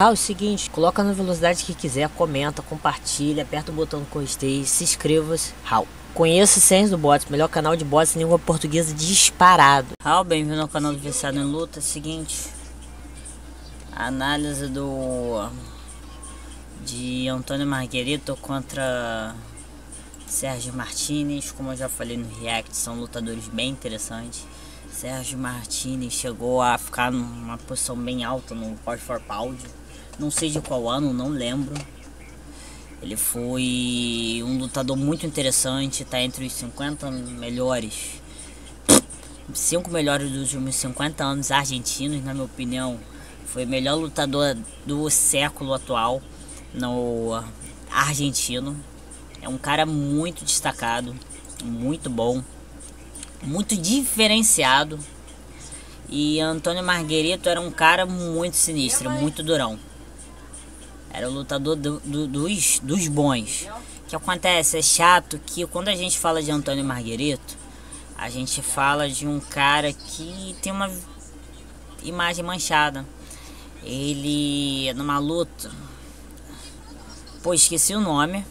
Ah, o seguinte, coloca na velocidade que quiser, comenta, compartilha, aperta o botão do gostei, se inscreva-se. Raul. Conheça Ciência do Bots, melhor canal de bots em língua portuguesa disparado. Raul, bem-vindo ao canal do Viciado em Luta. Seguinte, análise de Antônio Margherito contra Sérgio Martinez. Como eu já falei no React, são lutadores bem interessantes. Sérgio Martinez chegou a ficar numa posição bem alta no Pound for Pound. Não sei de qual ano, não lembro. Ele foi um lutador muito interessante, está entre os 50 melhores, 5 melhores dos últimos 50 anos argentinos, na minha opinião. Foi o melhor lutador do século atual no argentino. É um cara muito destacado, muito bom, muito diferenciado. E Antônio Margherito era um cara muito sinistro, muito durão. Era o lutador dos bons. O que acontece? É chato que quando a gente fala de Antônio Margherito, a gente fala de um cara que tem uma imagem manchada. Ele, numa luta... Pô, esqueci o nome.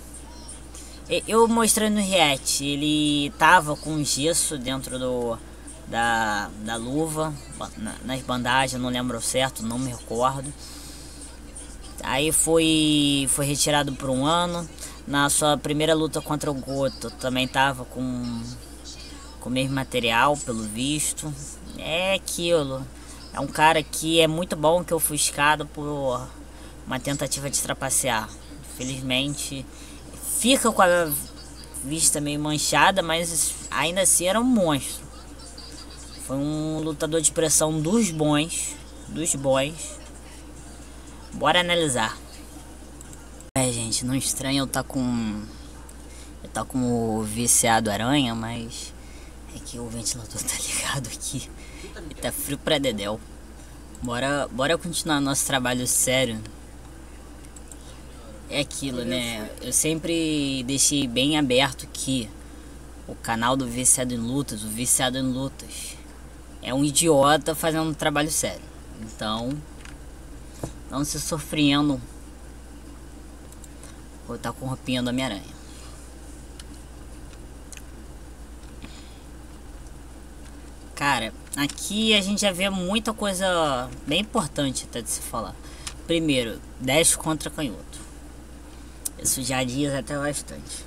Eu mostrei no React. Ele tava com gesso dentro da luva, nas bandagens, não lembro certo, não me recordo. Aí foi retirado por um ano. Na sua primeira luta contra o Goto também tava com o mesmo material, pelo visto. É aquilo. É um cara que é muito bom, que é ofuscado por uma tentativa de trapacear. Infelizmente fica com a vista meio manchada, mas ainda assim era um monstro. Foi um lutador de pressão dos bons. Bora analisar. Gente, não estranho eu tá com o viciado aranha, mas é que o ventilador tá ligado aqui. E tá frio pra dedéu. Bora continuar nosso trabalho sério. É aquilo, né? Eu sempre deixei bem aberto que o canal do Viciado em Lutas, o Viciado em Lutas, é um idiota fazendo um trabalho sério. Então, não se surpreendam por estar com roupinha do Homem-Aranha. Cara, aqui a gente já vê muita coisa bem importante até de se falar. Primeiro, 10 contra canhoto. Isso já diz até bastante.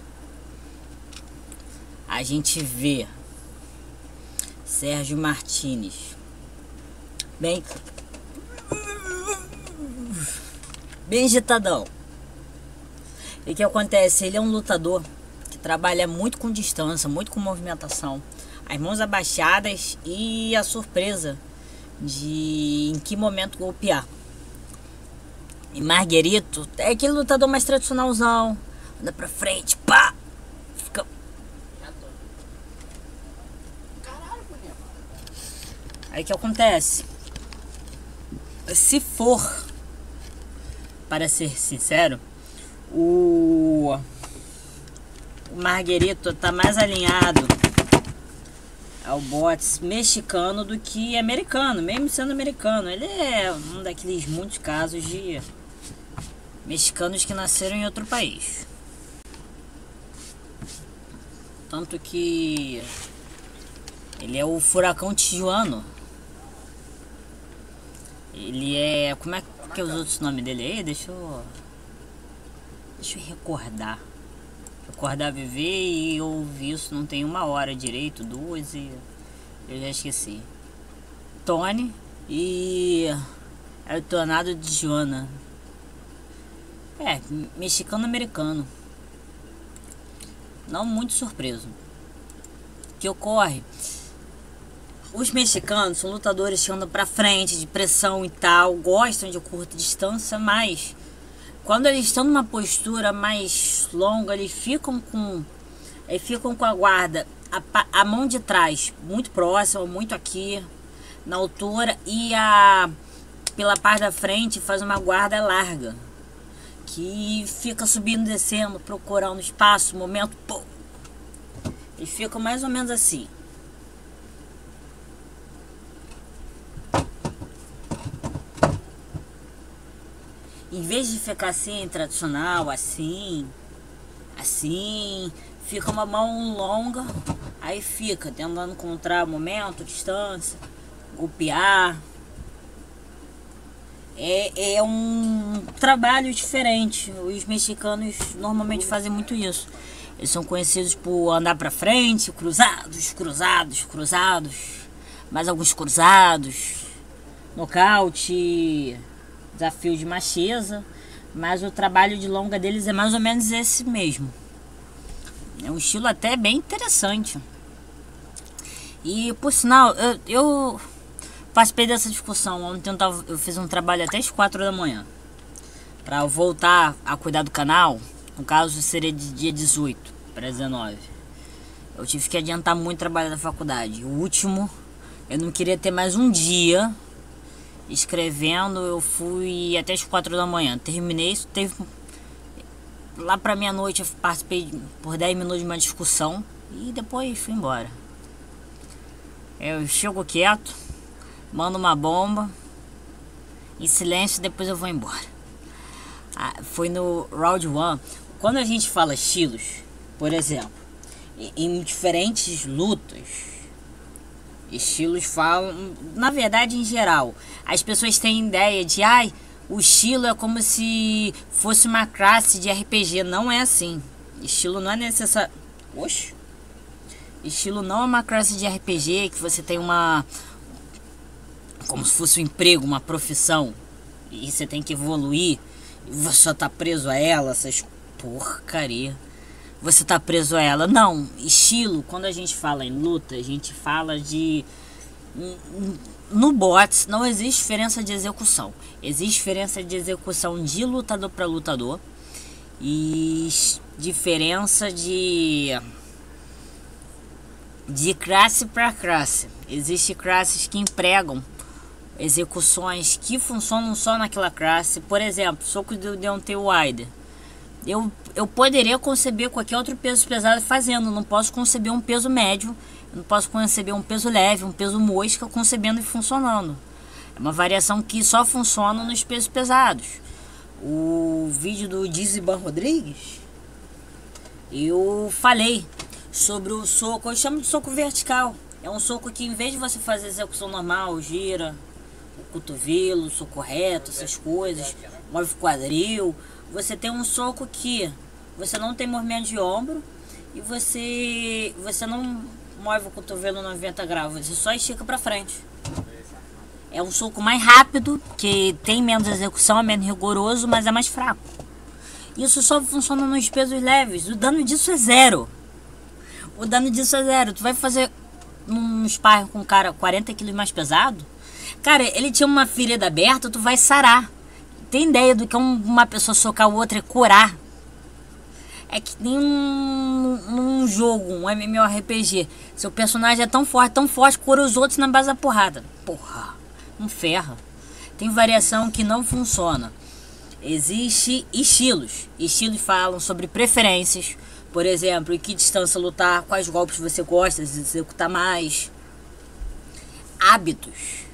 A gente vê Sérgio Martinez bem agitadão. E o que acontece? Ele é um lutador que trabalha muito com distância, muito com movimentação, as mãos abaixadas e a surpresa de em que momento golpear. E Margherito é aquele lutador mais tradicionalzão, anda pra frente, pá, fica... Aí o que acontece? Se for, para ser sincero, o Margherito tá mais alinhado ao bots mexicano do que americano, mesmo sendo americano. Ele é um daqueles muitos casos de mexicanos que nasceram em outro país. Tanto que ele é o furacão tijuano. Ele é... Como é que é os outros nomes dele aí? Deixa eu recordar. Acordar, viver e ouvir isso não tem 1 hora direito, 2 e eu já esqueci. Tony e é o Tornado de Joana. É, mexicano-americano. Não muito surpreso. O que ocorre? Os mexicanos são lutadores que andam pra frente, de pressão e tal, gostam de curta distância, mas quando eles estão numa postura mais longa, eles ficam com a guarda, a mão de trás muito próxima, muito aqui na altura, e pela parte da frente faz uma guarda larga, que fica subindo e descendo, procurando espaço, momento, pô. Eles ficam mais ou menos assim. Em vez de ficar assim, tradicional, assim, fica uma mão longa, aí fica tentando encontrar momento, distância, golpear. É um trabalho diferente. Os mexicanos normalmente fazem muito isso. Eles são conhecidos por andar pra frente, cruzados, cruzados, cruzados, mais alguns cruzados, nocaute, desafio de macheza. Mas o trabalho de longa deles é mais ou menos esse mesmo. É um estilo até bem interessante. E por sinal, eu participei dessa discussão. Ontem eu fiz um trabalho até as 4 da manhã para voltar a cuidar do canal. No caso seria de dia 18 para 19. Eu tive que adiantar muito o trabalho da faculdade. O último, eu não queria ter mais um dia escrevendo. Eu fui até as 4 da manhã. Terminei isso, teve lá para meia-noite eu participei por 10 minutos de uma discussão e depois fui embora. Eu chego quieto, mando uma bomba em silêncio e depois eu vou embora. Foi no Round 1. Quando a gente fala estilos, por exemplo, em diferentes lutas, estilos falam, na verdade, em geral, as pessoas têm ideia de o estilo é como se fosse uma classe de RPG. Não é assim. Estilo não é necessário. Oxe. Estilo não é uma classe de RPG que você tem como se fosse um emprego, uma profissão, e você tem que evoluir e você só tá preso a ela, essas porcaria. Você tá preso a ela. Não, estilo, quando a gente fala em luta, a gente fala de... No bots não existe diferença de execução. Existe diferença de execução de lutador para lutador e diferença de classe para classe. Existem classes que empregam execuções que funcionam só naquela classe. Por exemplo, soco do Deontay Wilder. Eu poderia conceber qualquer outro peso pesado fazendo. Não posso conceber um peso médio. Eu não posso conceber um peso leve, um peso mosca concebendo e funcionando. É uma variação que só funciona nos pesos pesados. O vídeo do Diziban Rodrigues, eu falei sobre o soco. Eu chamo de soco vertical. É um soco que, em vez de você fazer execução normal, gira o cotovelo, soco reto, essas coisas, move o quadril, você tem um soco que você não tem movimento de ombro e você não move o cotovelo 90 graus, você só estica pra frente. É um soco mais rápido, que tem menos execução, é menos rigoroso, mas é mais fraco. Isso só funciona nos pesos leves. O dano disso é zero. O dano disso é zero. Tu vai fazer um sparring com um cara 40 kg mais pesado, cara, ele tinha uma ferida aberta, tu vai sarar. Tem ideia do que uma pessoa socar o outro e curar? É que nem num jogo, um MMORPG. Seu personagem é tão forte, cura os outros na base da porrada. Porra, não ferra. Tem variação que não funciona. Existem estilos. Estilos falam sobre preferências. Por exemplo, em que distância lutar, quais golpes você gosta de executar mais. Hábitos.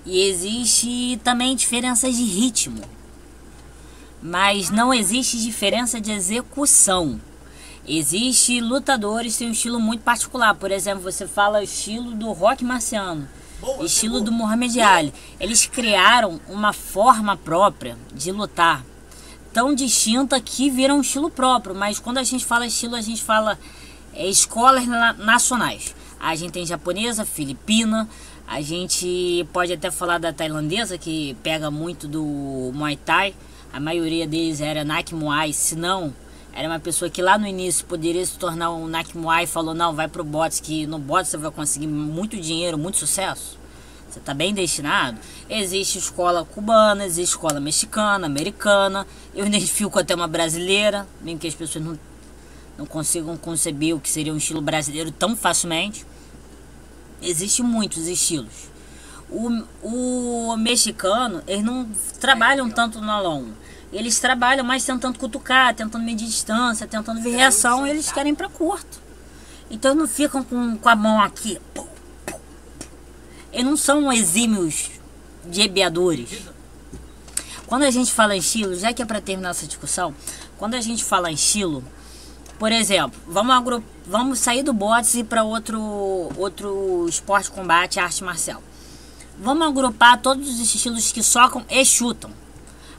E existe também diferenças de ritmo. Mas não existe diferença de execução. Existe lutadores que têm um estilo muito particular. Por exemplo, você fala o estilo do Rock Marciano, estilo do Muhammad Ali. Eles criaram uma forma própria de lutar, tão distinta que vira um estilo próprio. Mas quando a gente fala estilo, a gente fala escolas nacionais. A gente tem japonesa, filipina, a gente pode até falar da tailandesa, que pega muito do Muay Thai. A maioria deles era Nak Muay, se não, era uma pessoa que lá no início poderia se tornar um Nak Muay e falou, não, vai pro bots, que no bots você vai conseguir muito dinheiro, muito sucesso. Você tá bem destinado. Existe escola cubana, existe escola mexicana, americana. Eu identifico até uma brasileira, mesmo que as pessoas não consigam conceber o que seria um estilo brasileiro tão facilmente. Existem muitos estilos. O mexicano, eles não trabalham tanto no longo. Eles trabalham mais tentando cutucar, tentando medir distância, tentando ver reação. Eles querem ir pra curto. Então não ficam com a mão aqui. Eles não são exímios gebeadores. Quando a gente fala em estilo, já que é para terminar essa discussão, quando a gente fala em estilo, por exemplo, vamos sair do boxe e ir para outro esporte de combate, arte marcial. Vamos agrupar todos os estilos que socam e chutam.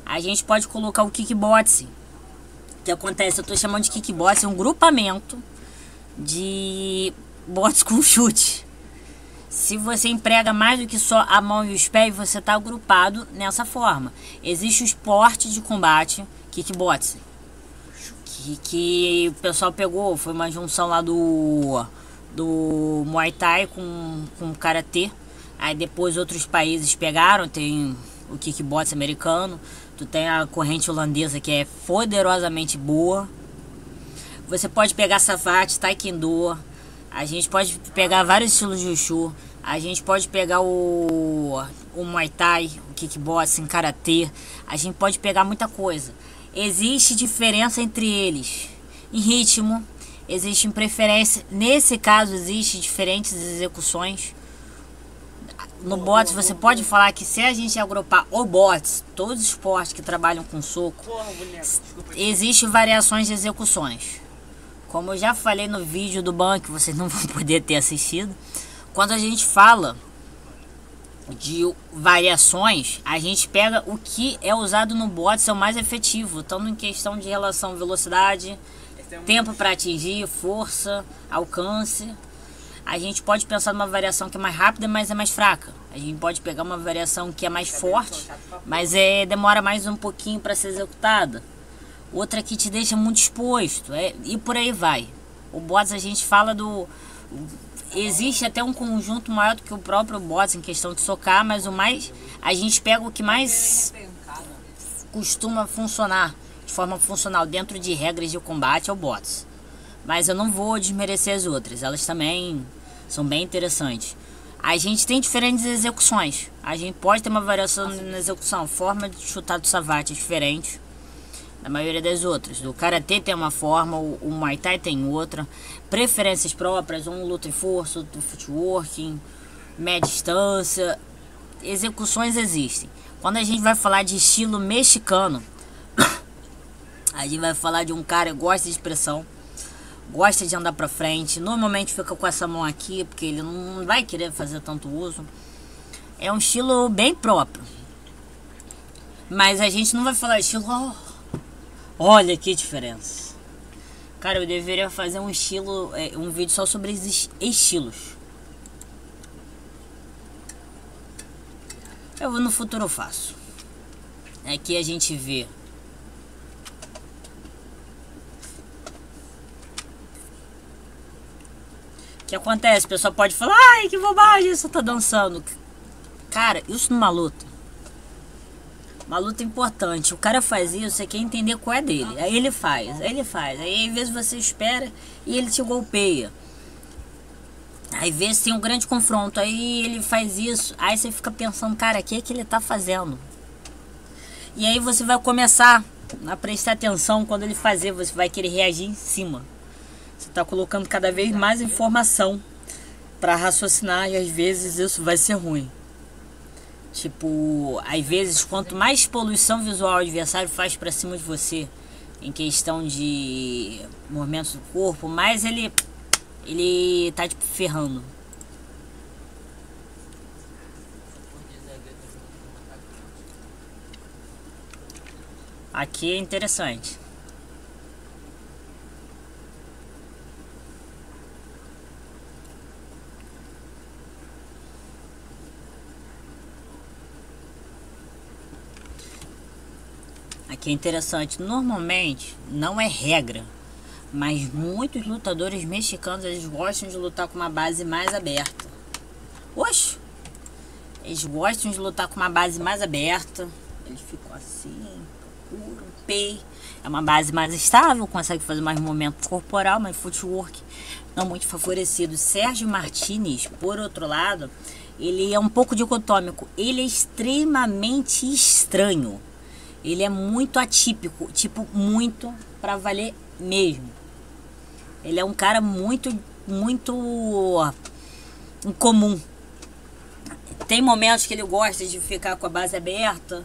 A gente pode colocar o kickboxing. O que acontece? Eu estou chamando de kickboxing um grupamento de boxe com chute. Se você emprega mais do que só a mão e os pés, você está agrupado nessa forma. Existe o esporte de combate, kickboxing, que o pessoal pegou, foi uma junção lá do Muay Thai com Karatê. Aí depois outros países pegaram, tem o kickboxing americano, tu tem a corrente holandesa que é poderosamente boa. Você pode pegar Savate, Taekwondo, a gente pode pegar vários estilos de Wushu, a gente pode pegar o Muay Thai, o kickboxing, Karatê, a gente pode pegar muita coisa. Existe diferença entre eles em ritmo, existe em preferência, nesse caso existe diferentes execuções. No boxe você pode falar que se a gente agrupar o boxe, todos os esportes que trabalham com soco, existem variações de execuções. Como eu já falei no vídeo do banco, vocês não vão poder ter assistido. Quando a gente fala de variações, a gente pega o que é usado no boxe, é o mais efetivo, tanto em questão de relação velocidade, tempo para atingir, força, alcance. A gente pode pensar numa variação que é mais rápida, mas é mais fraca. A gente pode pegar uma variação que é mais forte, mas demora mais um pouquinho para ser executada. Outra que te deixa muito exposto, e por aí vai. O boxe a gente fala existe até um conjunto maior do que o próprio boxe em questão de socar, mas a gente pega o que mais costuma funcionar de forma funcional dentro de regras de combate é o boxe. Mas eu não vou desmerecer as outras, elas também são bem interessantes. A gente tem diferentes execuções, a gente pode ter uma variação na execução, forma de chutar do Savate é diferente da maioria das outras. Do Karatê tem uma forma, o Muay Thai tem outra, preferências próprias, um luta em força, outro footworking, média distância, execuções existem. Quando a gente vai falar de estilo mexicano, a gente vai falar de um cara que gosta de expressão, gosta de andar pra frente, normalmente fica com essa mão aqui, porque ele não vai querer fazer tanto uso. É um estilo bem próprio. Mas a gente não vai falar estilo, olha que diferença. Cara, eu deveria fazer um vídeo só sobre estilos. No futuro eu faço. Aqui a gente vê o que acontece, o pessoal pode falar, ai que bobagem, você tá dançando. Cara, isso numa luta. Uma luta importante. O cara faz isso, você quer entender qual é dele. Aí ele faz. Aí às vezes você espera e ele te golpeia. Aí às vezes tem um grande confronto, aí ele faz isso. Aí você fica pensando, cara, o que é que ele tá fazendo? E aí você vai começar a prestar atenção quando ele fazer, você vai querer reagir em cima. Você está colocando cada vez mais informação para raciocinar e às vezes isso vai ser ruim. Tipo, às vezes quanto mais poluição visual o adversário faz para cima de você em questão de movimentos do corpo, mais ele tá tipo ferrando. Aqui é interessante. Aqui é interessante. Normalmente, não é regra, mas muitos lutadores mexicanos, eles gostam de lutar com uma base mais aberta. Oxe! Eles gostam de lutar com uma base mais aberta. Eles ficam assim, procuram, pei. É uma base mais estável, consegue fazer mais movimento corporal, mais footwork, não muito favorecido. Sérgio Martínez, por outro lado, ele é um pouco dicotômico. Ele é extremamente estranho. Ele é muito atípico, tipo, muito pra valer mesmo. Ele é um cara muito incomum. Tem momentos que ele gosta de ficar com a base aberta.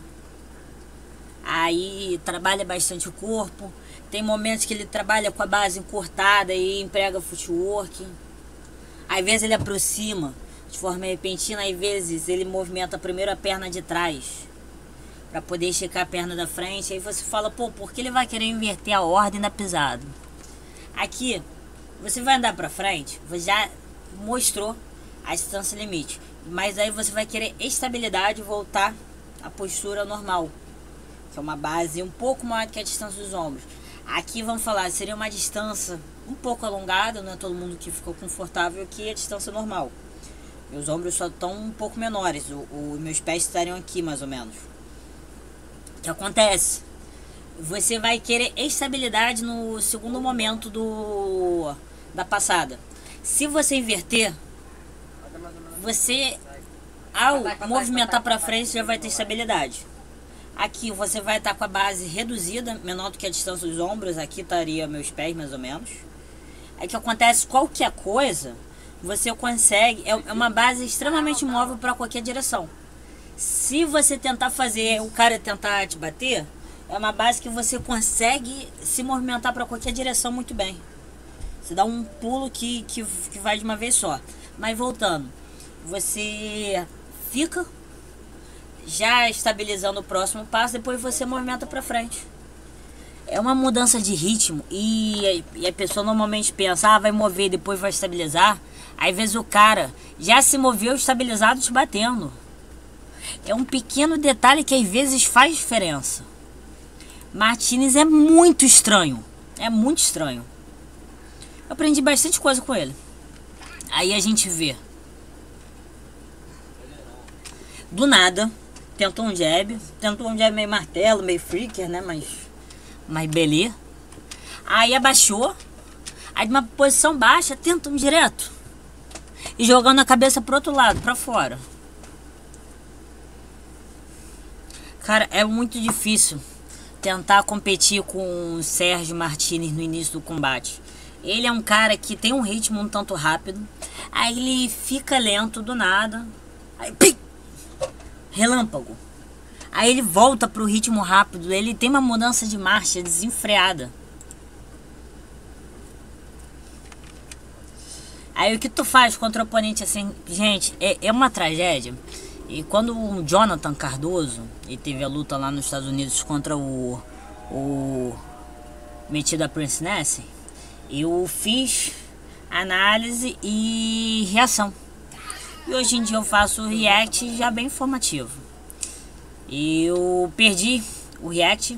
Aí trabalha bastante o corpo. Tem momentos que ele trabalha com a base encurtada e emprega footwork. Às vezes ele aproxima de forma repentina, às vezes ele movimenta primeiro a perna de trás para poder esticar a perna da frente. Aí você fala, pô, por que ele vai querer inverter a ordem da pisada? Aqui, você vai andar para frente, você já mostrou a distância limite, mas aí você vai querer estabilidade e voltar à postura normal, que é uma base um pouco maior que a distância dos ombros. Aqui vamos falar, seria uma distância um pouco alongada, não é todo mundo que ficou confortável aqui, a distância normal. Meus ombros só estão um pouco menores, meus pés estariam aqui mais ou menos. O que acontece? Você vai querer estabilidade no segundo momento da passada. Se você inverter, você ao movimentar para frente já vai ter estabilidade. Aqui você vai estar com a base reduzida, menor do que a distância dos ombros. Aqui estaria meus pés mais ou menos. Aí que acontece, qualquer coisa você consegue, é uma base extremamente móvel para qualquer direção. Se você tentar fazer, o cara tentar te bater, é uma base que você consegue se movimentar para qualquer direção muito bem. Você dá um pulo que vai de uma vez só. Mas voltando, você fica já estabilizando o próximo passo, depois você movimenta para frente. É uma mudança de ritmo e a pessoa normalmente pensa, vai mover, depois vai estabilizar. Às vezes o cara já se moveu estabilizado te batendo. É um pequeno detalhe que às vezes faz diferença. Martinez é muito estranho. É muito estranho. Eu aprendi bastante coisa com ele. Aí a gente vê. Do nada, tentou um jab meio martelo, meio freaker, né? Mas beleza. Aí abaixou. Aí de uma posição baixa, tenta um direto. E jogando a cabeça pro outro lado, pra fora. Cara, é muito difícil tentar competir com o Sérgio Martinez no início do combate. Ele é um cara que tem um ritmo um tanto rápido. Aí ele fica lento do nada. Aí, pim, relâmpago. Aí ele volta pro ritmo rápido. Ele tem uma mudança de marcha desenfreada. Aí o que tu faz contra o oponente assim? Gente, é uma tragédia. E quando o Jonathan Cardoso, ele teve a luta lá nos Estados Unidos contra o Metida Prince Ness, eu fiz análise e reação. E hoje em dia eu faço o react já bem informativo. Eu perdi o react,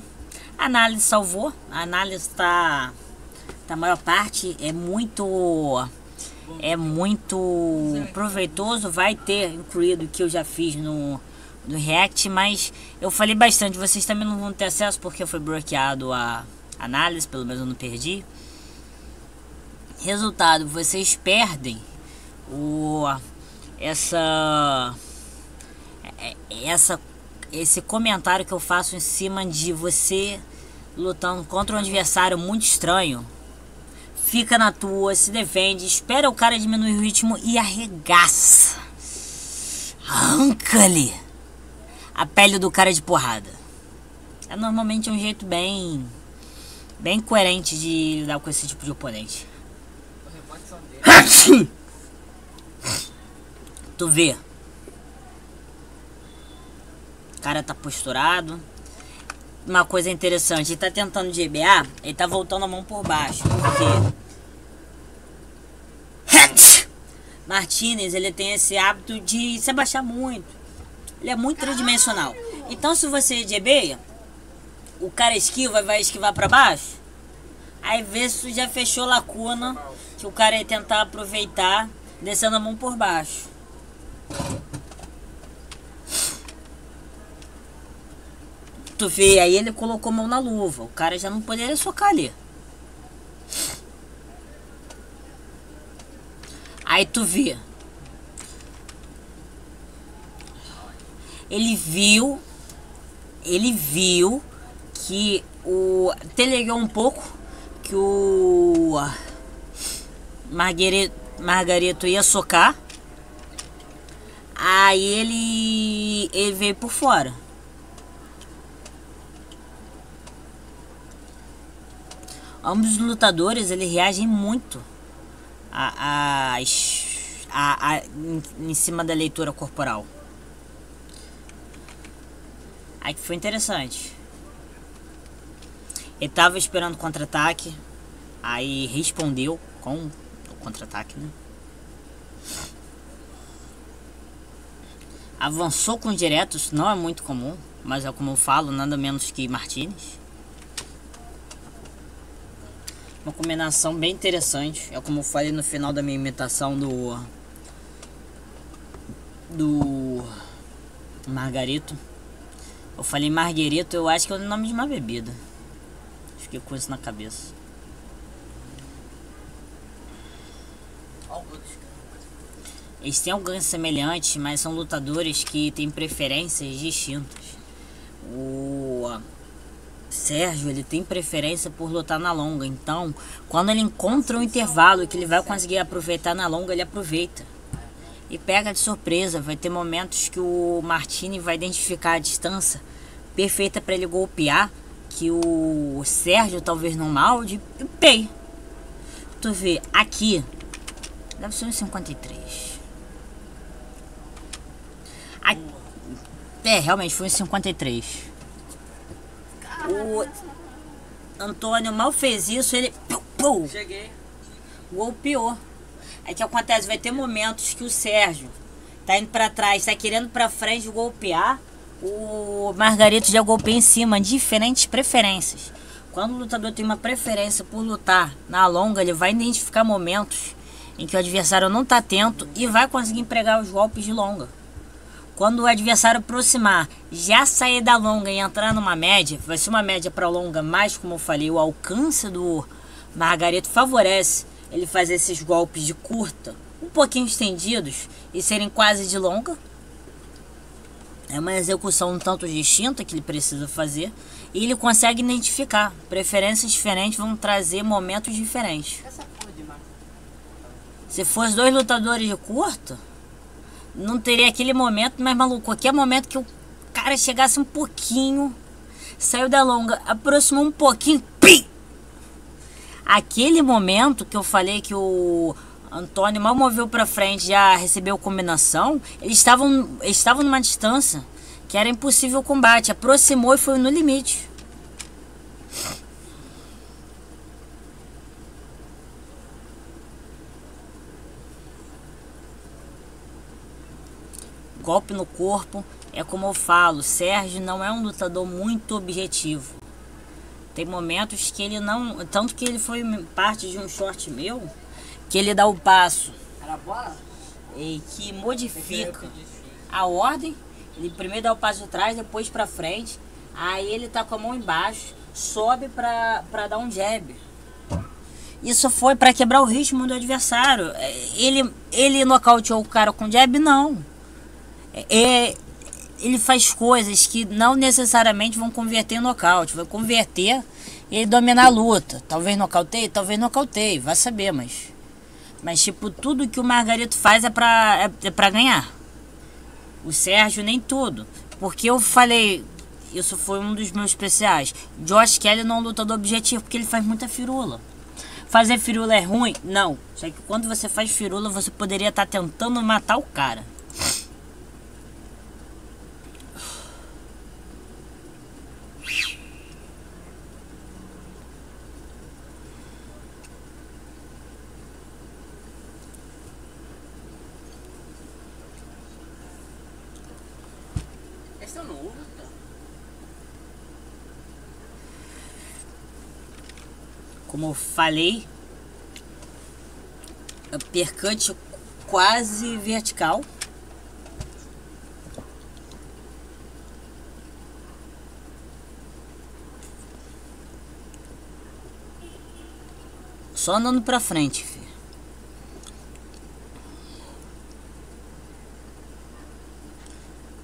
a análise salvou, a análise tá a maior parte, é muito proveitoso, vai ter incluído o que eu já fiz no react, mas eu falei bastante, vocês também não vão ter acesso porque foi bloqueado a análise, pelo menos eu não perdi. Resultado, vocês perdem esse comentário que eu faço em cima de você lutando contra um adversário muito estranho. Fica na tua, se defende, espera o cara diminuir o ritmo e arregaça. Arranca-lhe a pele do cara de porrada. É normalmente um jeito bem coerente de lidar com esse tipo de oponente. Tu vê. O cara tá posturado. Uma coisa interessante, ele tá tentando de EBA, ele tá voltando a mão por baixo. Por quê? Martinez, ele tem esse hábito de se abaixar muito. Ele é muito tridimensional. Então se você jebeia, o cara esquiva, vai esquivar pra baixo. Aí vê se tu já fechou lacuna que o cara ia tentar aproveitar descendo a mão por baixo. Tu vê, aí ele colocou a mão na luva. O cara já não poderia socar ali. Aí tu vê. Ele viu que telegueu um pouco que o Margarito ia socar. Aí ele veio por fora. Ambos os lutadores, eles reagem muito em cima da leitura corporal. Aí que foi interessante. Ele tava esperando o contra-ataque, aí respondeu com o contra-ataque, né? Avançou com diretos, não é muito comum, mas é como eu falo, nada menos que Martinez. Uma combinação bem interessante, é como eu falei no final da minha imitação do Margarito. Eu falei Marguerito, eu acho que é o nome de uma bebida. Fiquei com isso na cabeça. Eles têm alcance semelhante, mas são lutadores que têm preferências distintas. O Sérgio, ele tem preferência por lutar na longa. Então, quando ele encontra um intervalo que ele vai conseguir aproveitar na longa, ele aproveita. E pega de surpresa. Vai ter momentos que o Martini vai identificar a distância perfeita para ele golpear, que o Sérgio talvez não malde. E pei. Tu vê, aqui deve ser uns 53. Realmente foi uns 53. O Antônio mal fez isso, ele Cheguei. golpeou. Aí que acontece, vai ter momentos que o Sérgio tá indo pra trás, tá querendo pra frente golpear, o Margarito já golpeia em cima, diferentes preferências. Quando o lutador tem uma preferência por lutar na longa, ele vai identificar momentos em que o adversário não tá atento e vai conseguir empregar os golpes de longa. Quando o adversário aproximar, já sair da longa e entrar numa média, vai ser uma média para longa, mas como eu falei, o alcance do Margarito favorece ele fazer esses golpes de curta, um pouquinho estendidos e serem quase de longa. É uma execução um tanto distinta que ele precisa fazer e ele consegue identificar. Preferências diferentes vão trazer momentos diferentes. Se fosse dois lutadores de curta, não teria aquele momento, mas maluco, qualquer momento que o cara chegasse um pouquinho, saiu da longa, aproximou um pouquinho, pim! Aquele momento que eu falei que o Antônio mal moveu pra frente, já recebeu combinação, eles estavam numa distância que era impossível o combate, aproximou e foi no limite. Golpe no corpo, é como eu falo, Sérgio não é um lutador muito objetivo. Tem momentos que ele não... Tanto que ele foi parte de um short meu, que ele dá o passo e que modifica a ordem. Ele primeiro dá o passo de trás, depois pra frente. Aí ele tá com a mão embaixo, sobe pra dar um jab. Isso foi pra quebrar o ritmo do adversário. Ele nocauteou o cara com jab? Não. Ele faz coisas que não necessariamente vão converter em nocaute. Vai converter e ele dominar a luta. Talvez nocauteie, vai saber, mas tipo, tudo que o Margarito faz é pra ganhar. O Sérgio nem tudo. Porque eu falei, isso foi um dos meus especiais, Josh Kelly não é um lutador objetivo, porque ele faz muita firula. Fazer firula é ruim? Não. Só que quando você faz firula, você poderia estar tentando matar o cara. Esse é o novo, tá? Como eu falei, uppercut quase vertical. Só andando pra frente, filho.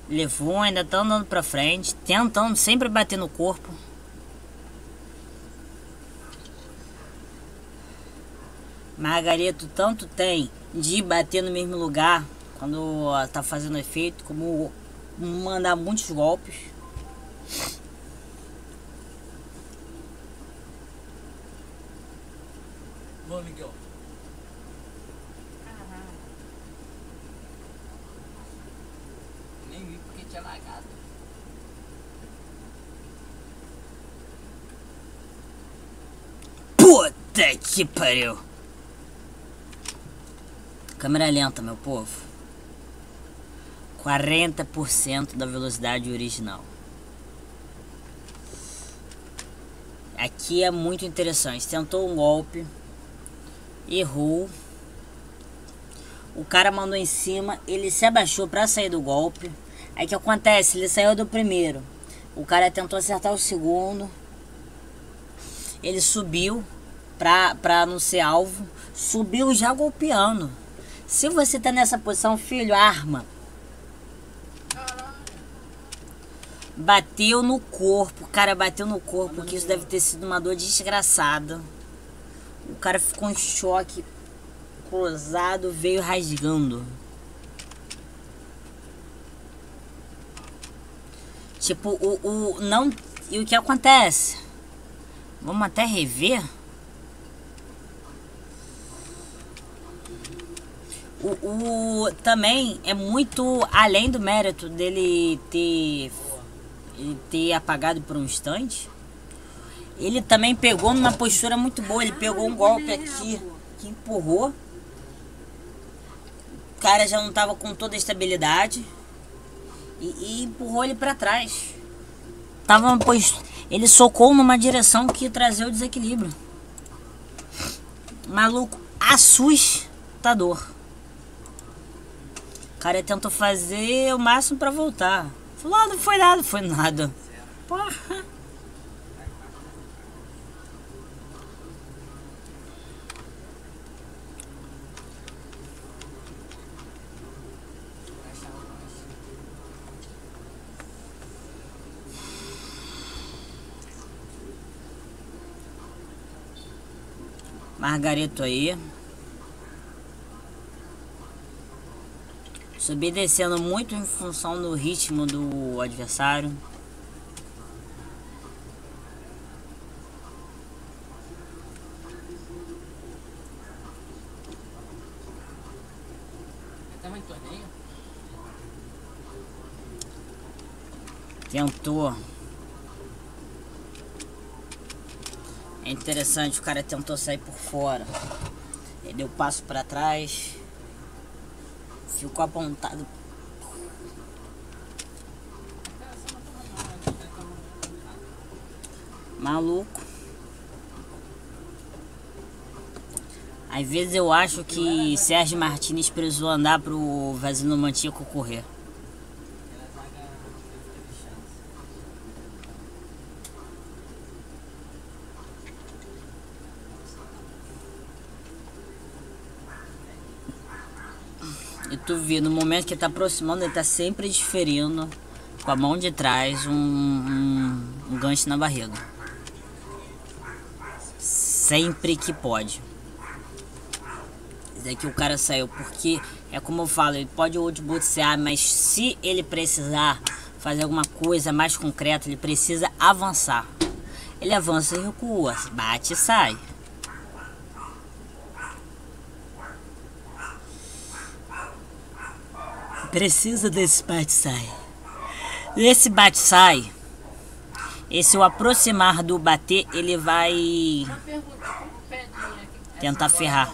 Levou, ainda tá andando pra frente, tentando sempre bater no corpo. Margarito tanto tem de bater no mesmo lugar quando tá fazendo efeito, como mandar muitos golpes. levou, Miguel? Nem vi porque tinha lagado. Puta que pariu. Câmera lenta, meu povo. 40% da velocidade original. Aqui é muito interessante. Tentou um golpe, errou. O cara mandou em cima, ele se abaixou pra sair do golpe. Aí o que acontece? Ele saiu do primeiro. O cara tentou acertar o segundo. Ele subiu pra não ser alvo. Subiu já golpeando. Se você tá nessa posição, filho, arma. Bateu no corpo, o cara bateu no corpo, porque isso deve ter sido uma dor desgraçada. O cara ficou em choque, cruzado, veio rasgando. Tipo, não. E o que acontece? Vamos até rever. Também é muito além do mérito dele ter apagado por um instante. Ele também pegou numa postura muito boa. Ele pegou um golpe aqui que empurrou. O cara já não estava com toda a estabilidade e empurrou ele para trás. Ele socou numa direção que trazia o desequilíbrio. Maluco assustador. O cara tentou fazer o máximo para voltar. Falou, não foi nada, foi nada. Porra. Margareto aí. Subi descendo muito em função do ritmo do adversário. Tava em torneio? Tentou. É interessante, o cara tentou sair por fora. Ele deu passo para trás. Ficou apontado. Maluco. Às vezes eu acho que Sérgio Martínez precisou andar pro Vasino Mantico correr. E tu vê, no momento que tá aproximando, ele tá sempre diferindo com a mão de trás um gancho na barriga. Sempre que pode. Isso daqui o cara saiu, porque é como eu falo, ele pode outboxear, mas se ele precisar fazer alguma coisa mais concreta, ele precisa avançar. Ele avança e recua, bate e sai. Precisa desse bate-sai. Esse bate-sai, esse o aproximar do bater, ele vai tentar ferrar.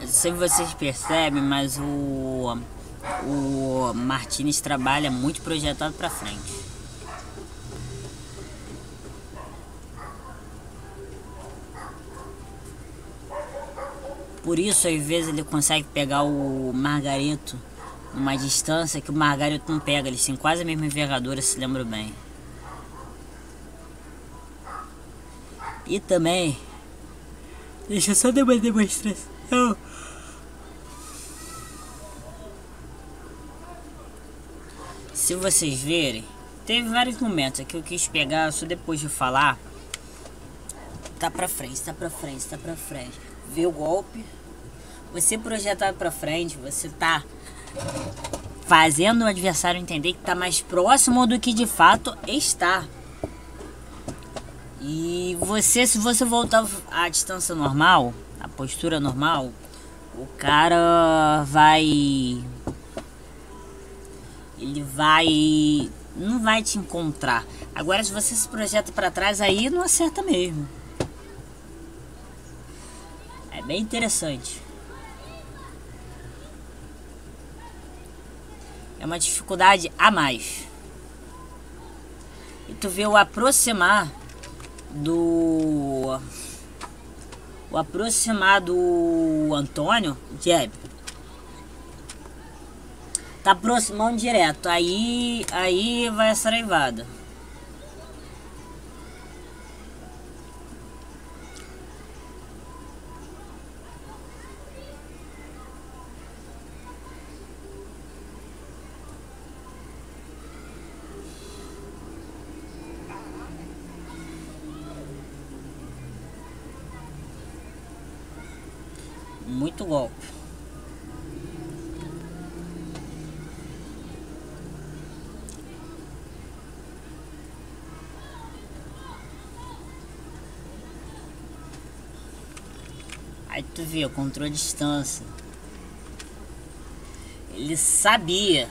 Não sei se vocês percebem, mas o Martínez trabalha muito projetado para frente. Por isso, às vezes, ele consegue pegar o Margareto numa distância que o Margaret não pega. Eles têm quase a mesma envergadura, se lembro bem. E também, deixa eu só dar uma demonstração. Se vocês verem, teve vários momentos aqui eu quis pegar só depois de falar. Tá pra frente, tá pra frente, tá pra frente. Vê o golpe. Você projetar pra frente, você tá fazendo o adversário entender que tá mais próximo do que de fato está. E você, se você voltar à distância normal, a postura normal, o cara vai... Ele vai... não vai te encontrar. Agora, se você se projeta pra trás, aí não acerta mesmo. É bem interessante. É uma dificuldade a mais. E tu vê o aproximar do... O aproximar do Antônio, jab. Tá aproximando direto. Aí vai a saraivada. Muito golpe. Aí tu vê, controle de distância. Ele sabia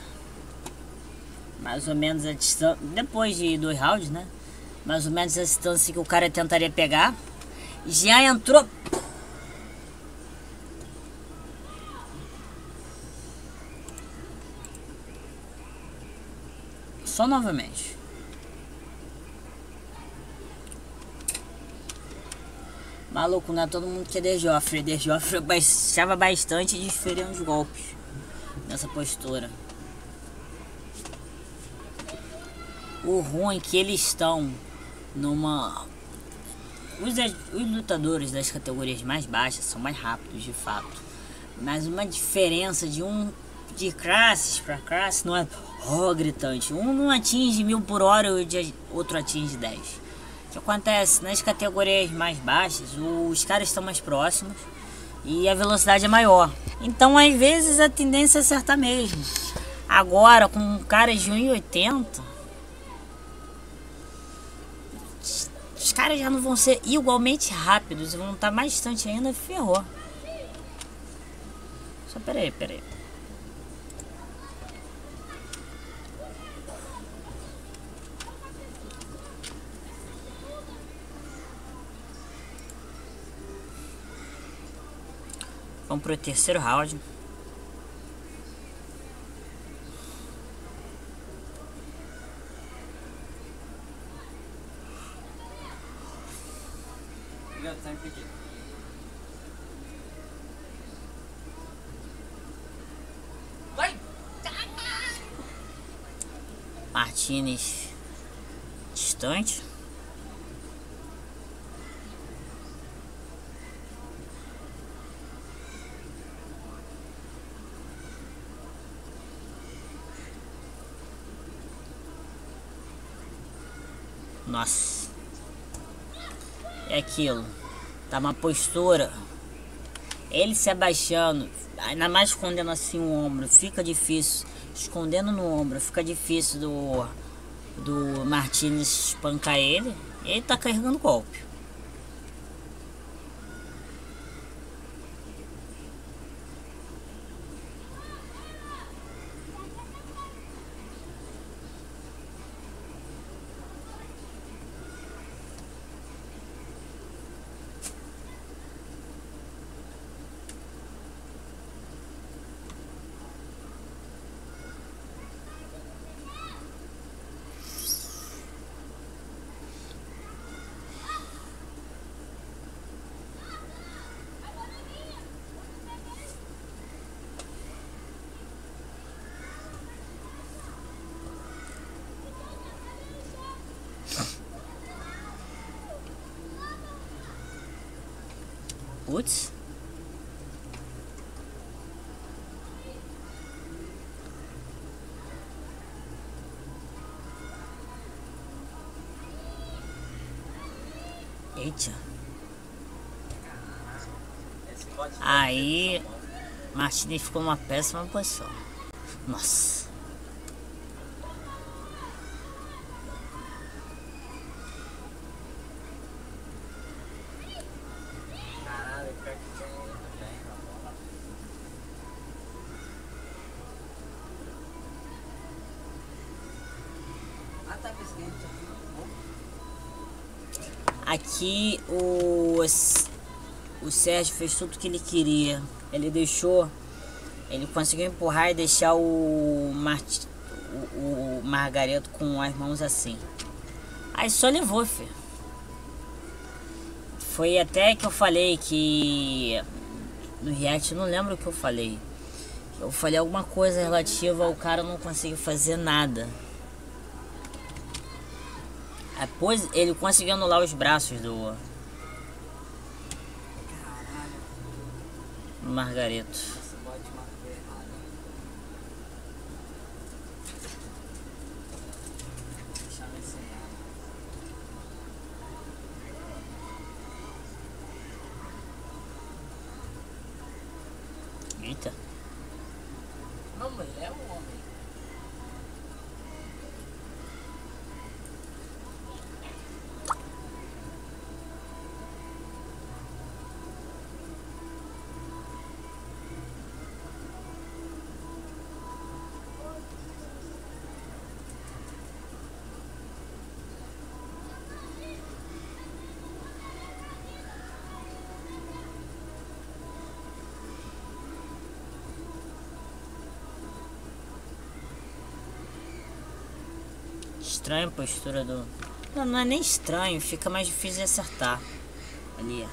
mais ou menos a distância, depois de 2 rounds, né? Mais ou menos a distância que o cara tentaria pegar. Já entrou. Só novamente. Maluco, não é todo mundo que é De Joffre. De Joffre baixava bastante e diferia uns golpes nessa postura. O ruim é que eles estão numa... Os lutadores das categorias mais baixas são mais rápidos de fato. Mas uma diferença de classes para classe não é gritante. Um não atinge 1000 por hora e o outro atinge 10. O que acontece? Nas categorias mais baixas, os caras estão mais próximos e a velocidade é maior. Então, às vezes, a tendência é acertar mesmo. Agora, com caras de 1,80, os caras já não vão ser igualmente rápidos e vão estar mais distante ainda, ferrou. Só peraí. Vamos pro terceiro round. Martinez distante. Nossa, é aquilo. Tá uma postura. Ele se abaixando, ainda mais escondendo assim o ombro, fica difícil. Escondendo no ombro, fica difícil do Martinez espancar ele. Ele tá carregando golpe. Putz. Eita. Aí Martinez ficou numa péssima posição. Nossa. Aqui o Sérgio fez tudo que ele queria. Ele conseguiu empurrar e deixar o Margareto com as mãos assim. Aí só levou, filho. Foi até que eu falei que no react, não lembro o que eu falei. Eu falei alguma coisa relativa ao cara não conseguir fazer nada. Depois ele conseguiu anular os braços do Margareto. Eita. Não, mas é um homem. Estranha a postura do... Não, não é nem estranho, fica mais difícil de acertar. Ali, ó.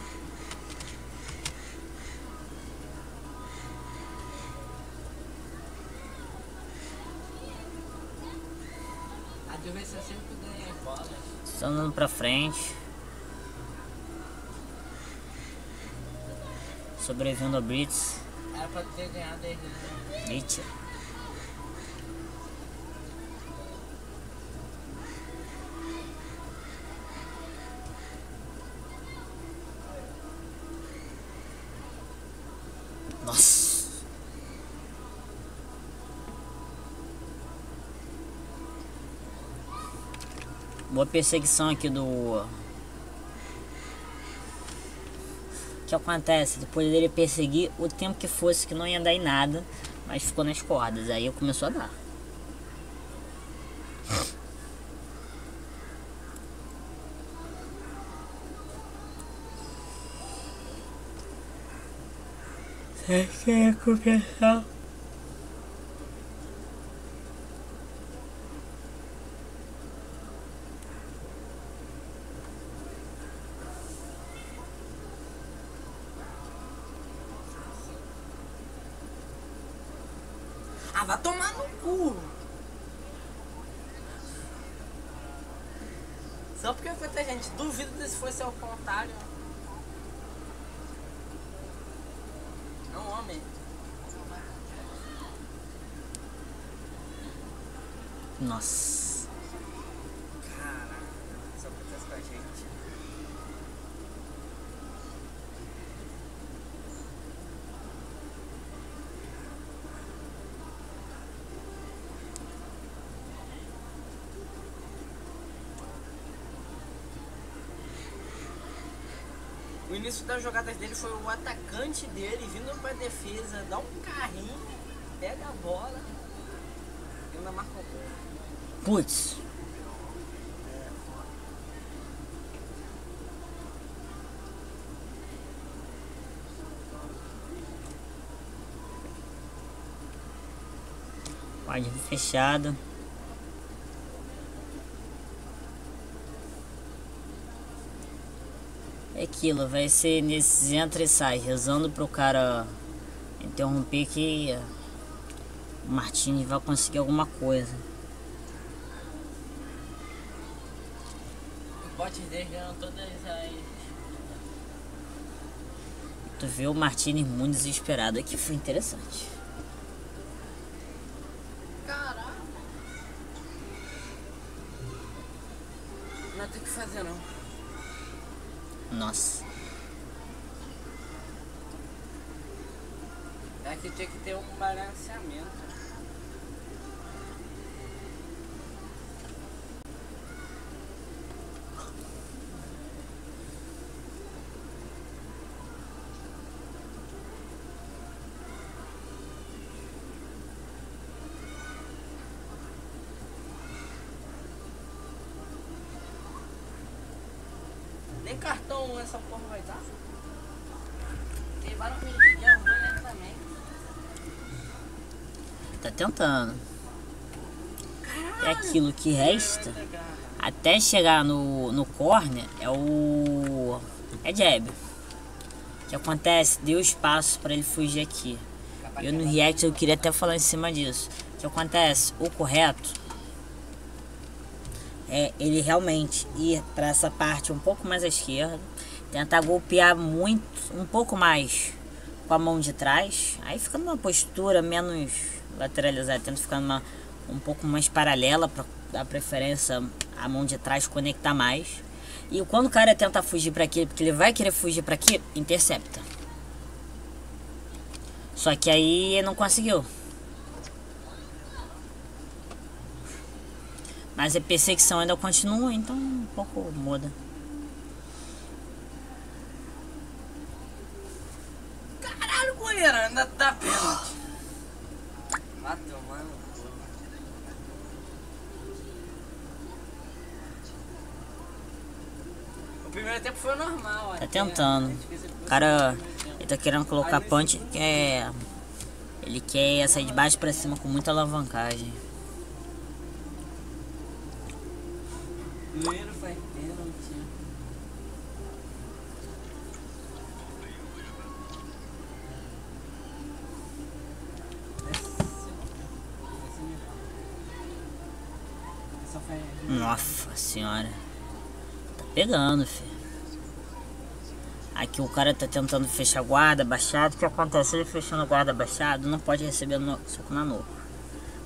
A adversária sempre ganha bola. Só andando pra frente. Sobrevivendo a Blitz. Era pra ter ganhado ele, né? Eita. Nossa. Boa perseguição aqui do... O que acontece? Depois dele perseguir o tempo que fosse, que não ia dar em nada, mas ficou nas cordas. Aí começou a dar. Você quer começar? Ah, vai tomar no cu! Só porque muita gente duvida se fosse ao contrário. É um homem. Nossa. Caraca, isso acontece com a gente. O início das jogadas dele foi o atacante dele vindo pra defesa, dá um carrinho, pega a bola e ainda marca o gol. Putz. Pode vir fechado. É aquilo, vai ser nesses entra e sai, rezando pro cara interromper que o Martinez vai conseguir alguma coisa. Os bots dele ganham todas as... tu vê o Martinez muito desesperado aqui, foi interessante. Caraca. Não tem o que fazer não. Nossa. Aqui tinha que ter um balanceamento. Nem cartão essa porra vai dar. Tem vários milhões também. Tá tentando. É aquilo que resta até chegar no corner é jab. O que acontece? Deu espaço para ele fugir aqui. Eu no react eu queria até falar em cima disso. O que acontece? O correto é ele realmente ir para essa parte um pouco mais à esquerda, tentar golpear um pouco mais com a mão de trás, aí fica numa postura menos lateralizada, tenta ficar um pouco mais paralela para dar preferência à mão de trás conectar mais. E quando o cara tenta fugir para aqui, porque ele vai querer fugir para aqui, intercepta. Só que aí ele não conseguiu. Mas a perseguição ainda continua, então um pouco muda. Caralho, goleiro, ainda tá pênalti. Vai tomando. O primeiro tempo foi normal. Tá tentando. O cara, ele tá querendo colocar punch, ele quer sair de baixo pra cima com muita alavancagem. Primeiro faz pênalti. Nossa senhora. Tá pegando, filho. Aqui o cara tá tentando fechar guarda baixado. O que acontece? Ele fechando guarda baixado, não pode receber soco na nuca.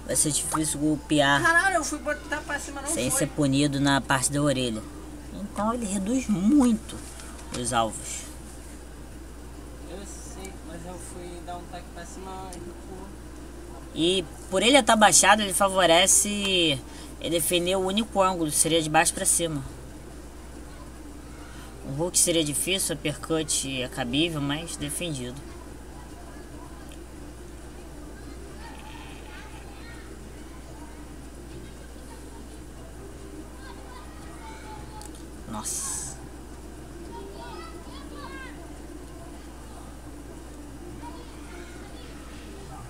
Vai ser difícil golpear. Caralho, eu fui botar pra cima, não sem foi. ser punido na parte da orelha. Então ele reduz muito os alvos. Eu sei, mas eu fui dar um taque pra cima e recuou. E por ele estar baixado, ele favorece ele defender o único ângulo, seria de baixo pra cima. O hook seria difícil, o uppercut é cabível, mas defendido. Nossa.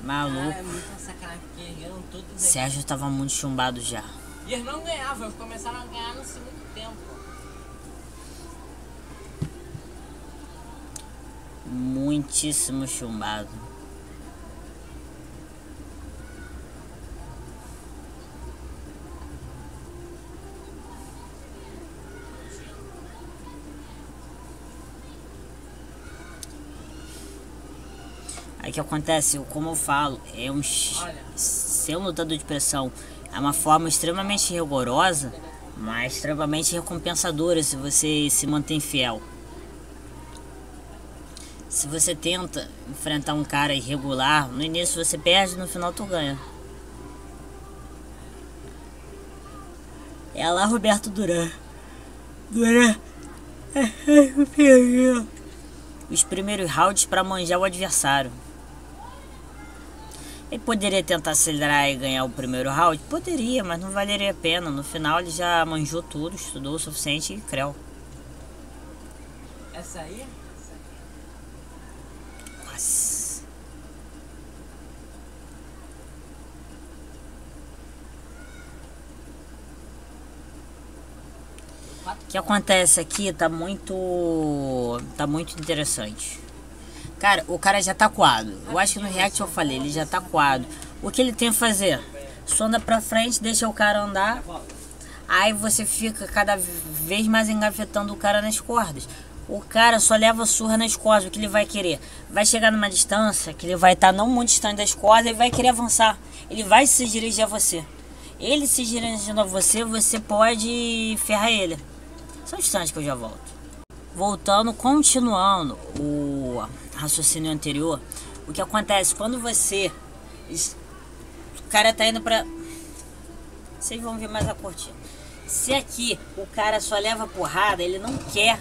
Maluco. É muita sacanagem, porque ganham todos aqui. Sérgio tava muito chumbado já. E eles não ganhavam, eles começaram a ganhar no segundo tempo. Muitíssimo chumbado. Aí o que acontece, como eu falo, ser um lutador de pressão é uma forma extremamente rigorosa, mas extremamente recompensadora se você se mantém fiel. Se você tenta enfrentar um cara irregular, no início você perde, no final tu ganha. É lá Roberto Duran. Os primeiros rounds para manjar o adversário. Ele poderia tentar acelerar e ganhar o primeiro round? Poderia, mas não valeria a pena. No final ele já manjou tudo, estudou o suficiente e creu. Essa aí? Nossa. O que acontece aqui tá muito interessante. Cara, o cara já tá coado. Eu acho que no react eu falei, ele já tá coado. O que ele tem a fazer? Sonda pra frente, deixa o cara andar. Aí você fica cada vez mais engavetando o cara nas cordas. o cara só leva surra nas costas. O que ele vai querer? Vai chegar numa distância que ele vai estar não muito distante das costas, ele vai querer avançar. Ele vai se dirigir a você. Ele se dirigindo a você, você pode ferrar ele. Só um instante que eu já volto. Voltando, continuando o raciocínio anterior, o que acontece quando você... O cara tá indo pra... Vocês vão ver mais a cortina. Se aqui o cara só leva porrada, ele não quer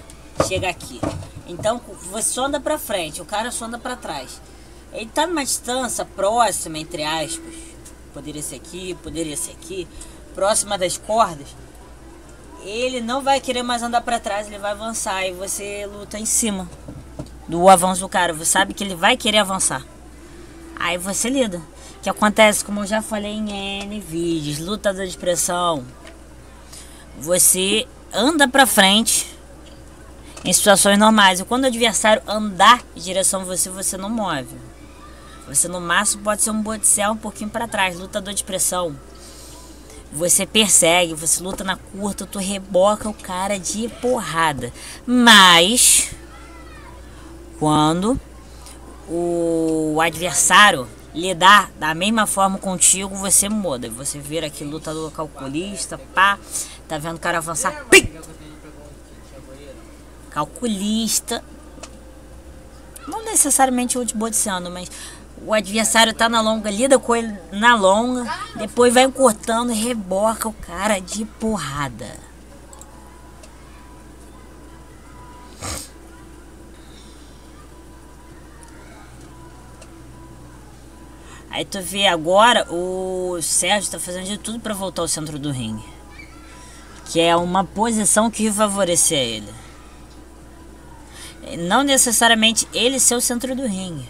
chegar aqui. Então você só anda pra frente, o cara só anda pra trás. Ele tá numa distância próxima, entre aspas. Poderia ser aqui, próxima das cordas. Ele não vai querer mais andar pra trás, ele vai avançar e você luta em cima do avanço do cara. Você sabe que ele vai querer avançar. Aí você lida. O que acontece, como eu já falei em N vídeos, lutador de pressão, você anda pra frente em situações normais. E quando o adversário andar em direção a você, você não move. Você no máximo pode ser um boticel um pouquinho pra trás. Lutador de pressão, você persegue, você luta na curta, tu reboca o cara de porrada. Mas quando o adversário lidar da mesma forma contigo, você muda. Você vira aqui lutador calculista, pá. Tá vendo o cara avançar? Pim! Calculista. Não necessariamente o de boticando, mas o adversário tá na longa, lida com ele na longa, depois vai cortando e reboca o cara de porrada. Aí tu vê agora o Sérgio tá fazendo de tudo pra voltar ao centro do ringue, que é uma posição que vai favorecer ele. Não necessariamente ele ser o centro do ringue.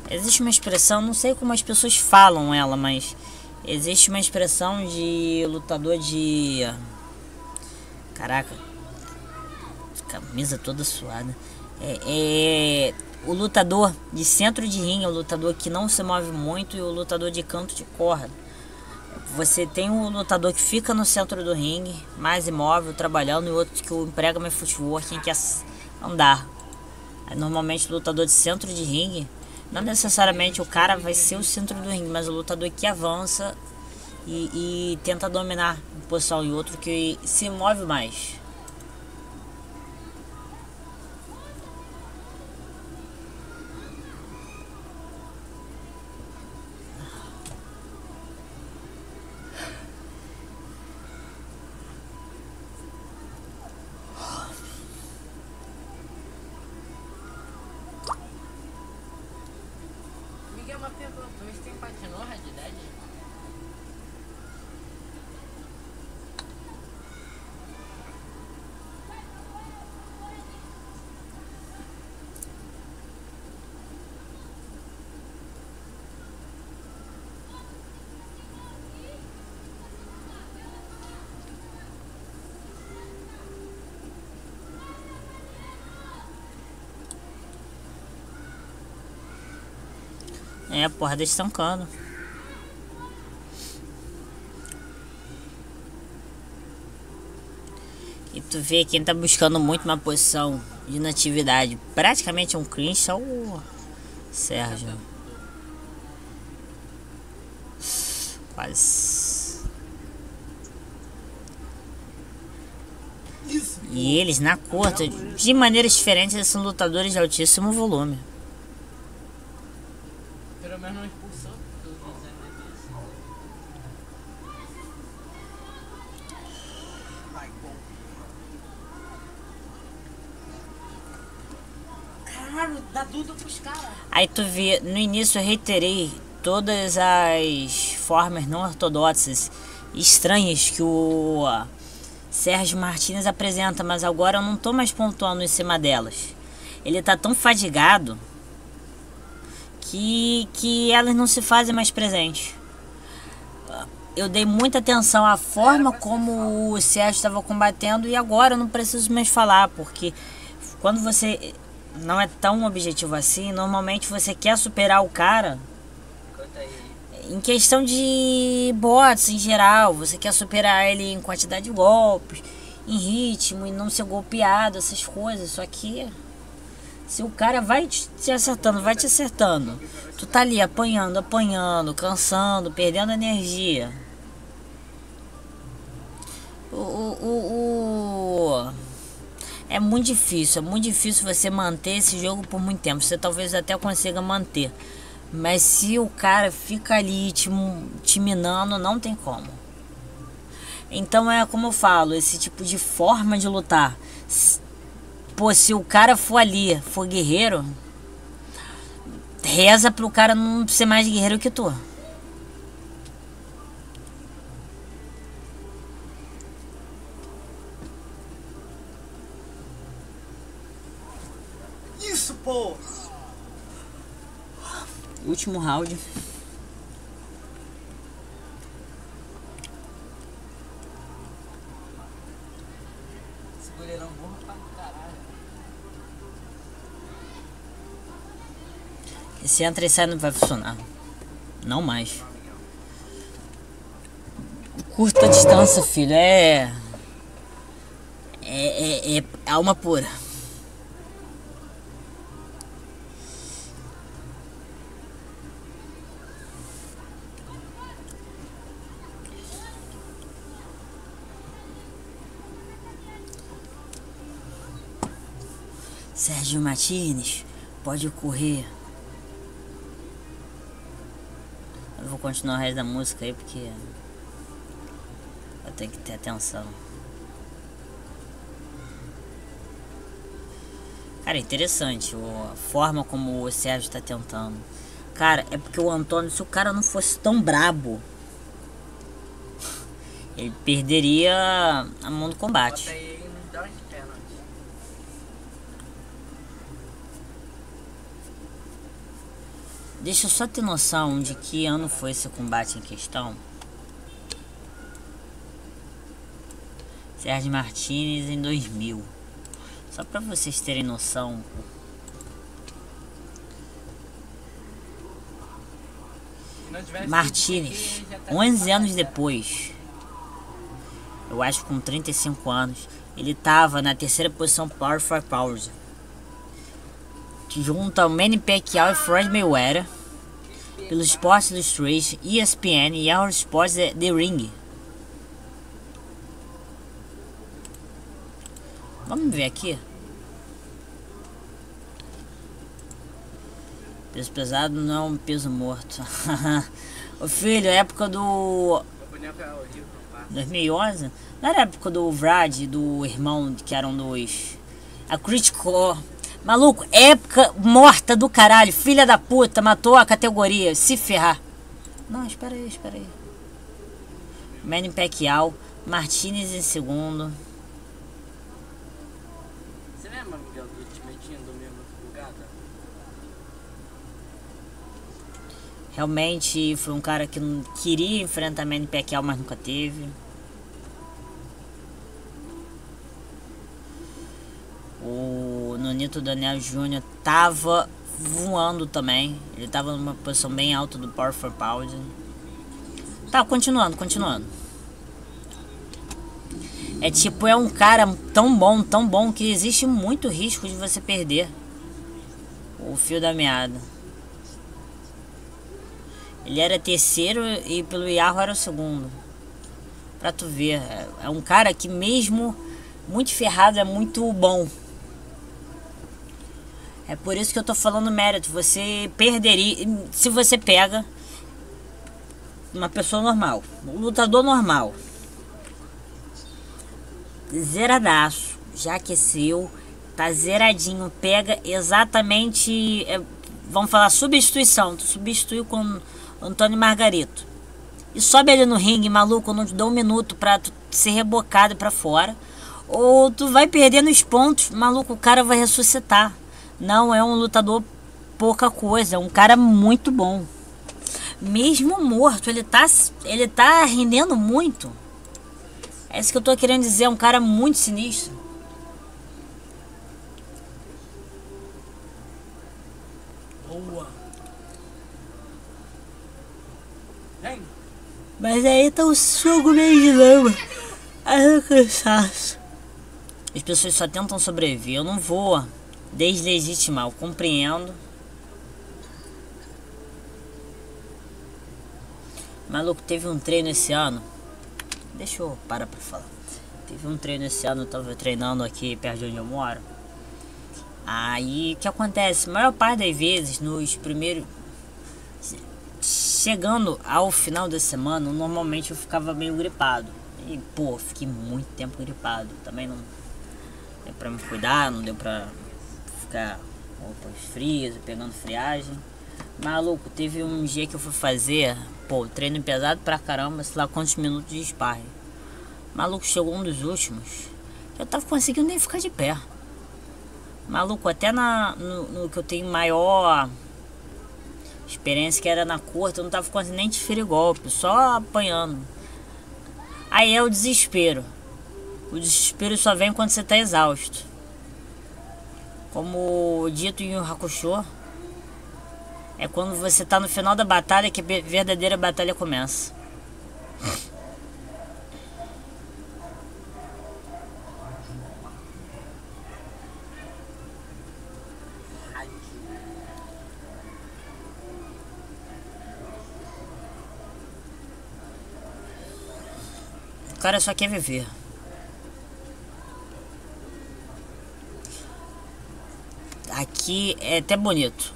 Existe uma expressão, não sei como as pessoas falam ela, mas existe uma expressão de lutador de... Caraca, camisa toda suada. O lutador de centro de ringue é o lutador que não se move muito, e o lutador de canto de corda. Você tem um lutador que fica no centro do ringue, mais imóvel, trabalhando, e outro que emprega mais footwork, quem quer andar. Aí, normalmente o lutador de centro de ringue, não necessariamente o cara vai ser o centro do ringue, mas o lutador que avança e tenta dominar a posição, e outro que se move mais. Uma pergunta, hoje tem patinou Red Dead? É, porra, estancando. E tu vê quem tá buscando muito uma posição de natividade, praticamente um clinch, é o Sérgio. Quase. E eles na curta, de maneiras diferentes, eles são lutadores de altíssimo volume. Pelo menos não expulsou, pelo caralho, dá tudo pros caras. Aí tu vê, no início eu reiterei todas as formas não ortodoxas estranhas que o Sérgio Martínez apresenta, mas agora eu não tô mais pontuando em cima delas. Ele tá tão fadigado que elas não se fazem mais presentes. Eu dei muita atenção à forma como o Sérgio estava combatendo, e agora eu não preciso mais falar, porque quando você não é tão objetivo assim, normalmente você quer superar o cara em questão de bots em geral, você quer superar ele em quantidade de golpes, em ritmo e não ser golpeado, essas coisas. Só que se o cara vai te acertando, vai te acertando, tu tá ali apanhando, apanhando, cansando, perdendo energia. É muito difícil você manter esse jogo por muito tempo. Você talvez até consiga manter, mas se o cara fica ali te minando, não tem como. Então é como eu falo, esse tipo de forma de lutar. Pô, se o cara for ali, for guerreiro, reza pro cara não ser mais guerreiro que tu. Isso, pô! Último round. Esse goleirão burro pra caralho. Esse entra e sai não vai funcionar. Não mais. Curta distância, filho. É alma pura. Sérgio Martínez, pode correr. Eu vou continuar o resto da música aí porque eu tenho que ter atenção. Cara, é interessante a forma como o Sérgio tá tentando. Cara, é porque o Antônio, se o cara não fosse tão brabo, ele perderia a mão do combate. Bota aí nos down de pênalti. Deixa eu só ter noção de que ano foi esse combate em questão. Sérgio Martínez em 2000. Só pra vocês terem noção. Martínez, 11 anos depois, eu acho que com 35 anos, ele tava na terceira posição Power for Power, junto ao Manny Pacquiao e Floyd Mayweather, pelo Sports Illustrated, ESPN e Our Sports The Ring. Vamos ver aqui. Peso pesado não é um peso morto. Ô filho, época do 2011, não era época do Vlad, do irmão que eram dois. A Critical. Maluco, época morta do caralho. Filha da puta, matou a categoria. Se ferrar. Não, espera aí. Manny Pacquiao, Martínez em segundo. Você lembra, Miguel, do Ultimate do mesmo lugar? Realmente foi um cara que não queria enfrentar Manny Pacquiao, mas nunca teve. O Nonito Daniel Jr. tava voando também. Ele tava numa posição bem alta do Power for Power. Tá, continuando. É tipo, é um cara tão bom que existe muito risco de você perder o fio da meada. Ele era terceiro e pelo Iarro era o segundo. Pra tu ver, é um cara que mesmo muito ferrado é muito bom. É por isso que eu tô falando mérito. Você perderia se você pega uma pessoa normal, um lutador normal, zeradaço, já aqueceu, tá zeradinho, pega exatamente, vamos falar substituição, tu substituiu com Antônio Margarito e sobe ali no ringue, maluco, eu não te dou um minuto pra tu ser rebocado pra fora, ou tu vai perdendo os pontos, maluco, o cara vai ressuscitar. Não é um lutador pouca coisa, é um cara muito bom. Mesmo morto, ele tá rendendo muito. É isso que eu tô querendo dizer, é um cara muito sinistro. Boa. Vem. Mas aí tá o jogo meio de lama. Aí eu cansaço. As pessoas só tentam sobreviver. Eu não vou deslegitimar, eu compreendo. Maluco, teve um treino esse ano. Deixa eu parar pra falar. Teve um treino esse ano, eu tava treinando aqui perto de onde eu moro. Aí, o que acontece? A maior parte das vezes, nos primeiros... Chegando ao final da semana, normalmente eu ficava meio gripado. E, pô, fiquei muito tempo gripado. Também não deu pra me cuidar, não deu pra ficar roupas frias, pegando friagem. Maluco, teve um dia que eu fui fazer, pô, treino pesado pra caramba, sei lá quantos minutos de sparring. Maluco, chegou um dos últimos, eu tava conseguindo nem ficar de pé. Maluco, até no que eu tenho maior experiência, que era na curta, eu não tava conseguindo nem desferir golpe, só apanhando. Aí é o desespero. O desespero só vem quando você tá exausto. Como dito em Yu Hakusho, é quando você tá no final da batalha que a verdadeira batalha começa. O cara só quer viver. Aqui é até bonito.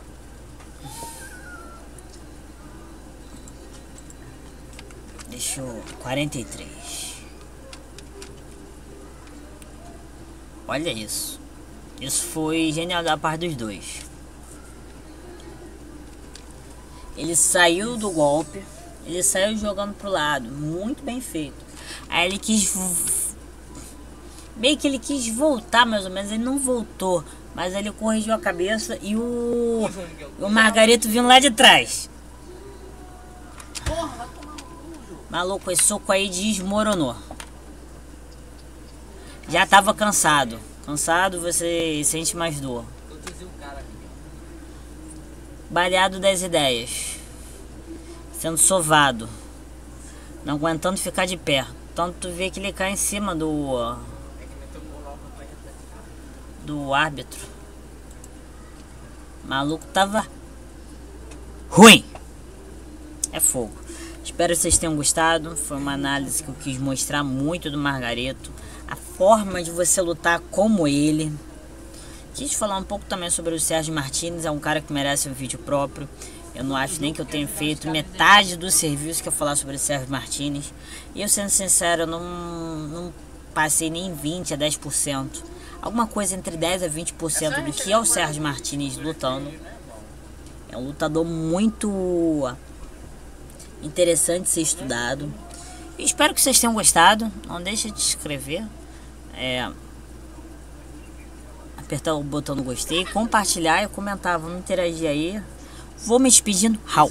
Deixa eu... 43. Olha isso. Isso foi genial da parte dos dois. Ele saiu do golpe. Ele saiu jogando pro lado. Muito bem feito. Aí ele quis... Bem que ele quis voltar mais ou menos. Ele não voltou. Mas ele corrigiu a cabeça e o Margarito vindo lá de trás. Maluco, esse soco aí desmoronou. Já tava cansado. Cansado, você sente mais dor. Baleado das ideias. Sendo sovado. Não aguentando ficar de pé. Tanto tu vê que ele cai em cima do árbitro. Maluco tava ruim. É fogo. Espero que vocês tenham gostado. Foi uma análise que eu quis mostrar muito do Margarito. A forma de você lutar como ele. Quis falar um pouco também sobre o Sérgio Martínez. É um cara que merece um vídeo próprio. Eu não acho nem que eu tenha feito metade do serviço que eu falar sobre o Sérgio Martínez. E eu, sendo sincero, eu não passei nem 20 a 10%. Alguma coisa entre 10 a 20% do que é o Sérgio Martínez lutando. É um lutador muito interessante de ser estudado. E espero que vocês tenham gostado. Não deixe de se inscrever. Apertar o botão do gostei, compartilhar e comentar. Vamos interagir aí. Vou me despedindo. Rau.